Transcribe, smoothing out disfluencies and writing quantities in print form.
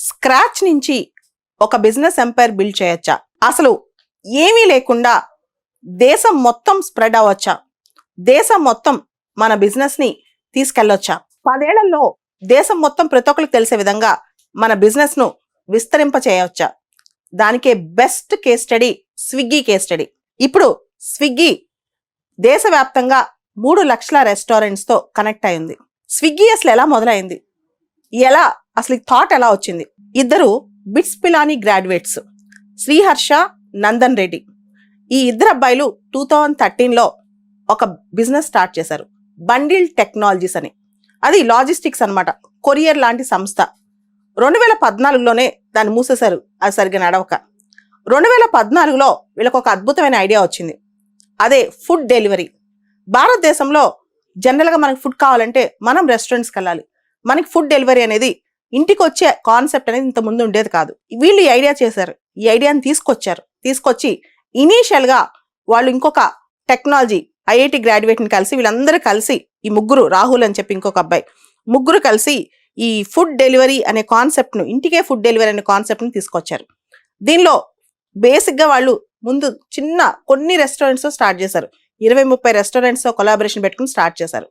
Scratch నుంచి ఒక business umpire build చేయొచ్చా? అసలు ఏమీ లేకుండా దేశం మొత్తం స్ప్రెడ్ అవ్వచ్చా? దేశం మొత్తం మన బిజినెస్ ని తీసుకెళ్ళొచ్చా? 10 ఏళ్లలో దేశం మొత్తం ప్రతి ఒక్కరికి తెలిసే విధంగా మన బిజినెస్ ను విస్తరింప చేయవచ్చా? దానికే best case study Swiggy case study. ఇప్పుడు స్విగ్గీ దేశవ్యాప్తంగా 3 లక్షల రెస్టారెంట్స్ తో కనెక్ట్ అయింది. స్విగ్గీ అసలు ఎలా మొదలైంది, అసలు ఈ థాట్ ఎలా వచ్చింది? ఇద్దరు బిట్స్ పిలానీ గ్రాడ్యుయేట్స్, శ్రీహర్ష, నందన్ రెడ్డి. ఈ ఇద్దరు అబ్బాయిలు 2013లో ఒక బిజినెస్ స్టార్ట్ చేశారు, బండిల్ టెక్నాలజీస్ అని. అది లాజిస్టిక్స్ అన్నమాట, కొరియర్ లాంటి సంస్థ. 2014లోనే దాన్ని మూసేశారు, అది సరిగ్గా నడవక. 2014లో వీళ్ళకి ఒక అద్భుతమైన ఐడియా వచ్చింది, అదే ఫుడ్ డెలివరీ. భారతదేశంలో జనరల్గా మనకి ఫుడ్ కావాలంటే మనం రెస్టారెంట్స్కి వెళ్ళాలి. మనకి ఫుడ్ డెలివరీ అనేది ఇంటికి వచ్చే కాన్సెప్ట్ అనేది ఇంత ముందు ఉండేది కాదు. వీళ్ళు ఈ ఐడియా చేశారు, ఈ ఐడియాని తీసుకొచ్చి ఇనీషియల్గా వాళ్ళు ఇంకొక టెక్నాలజీ ఐఐటి గ్రాడ్యుయేట్ని కలిసి, వీళ్ళందరూ కలిసి, ఈ ముగ్గురు, రాహుల్ అని చెప్పి ఇంకొక అబ్బాయి, ముగ్గురు కలిసి ఈ ఫుడ్ డెలివరీ అనే కాన్సెప్ట్ను, ఇంటికే ఫుడ్ డెలివరీ అనే కాన్సెప్ట్ని తీసుకొచ్చారు. దీనిలో బేసిక్గా వాళ్ళు ముందు చిన్న కొన్ని రెస్టారెంట్స్ స్టార్ట్ చేశారు, 20-30 రెస్టారెంట్స్ కొలాబరేషన్ పెట్టుకుని స్టార్ట్ చేశారు.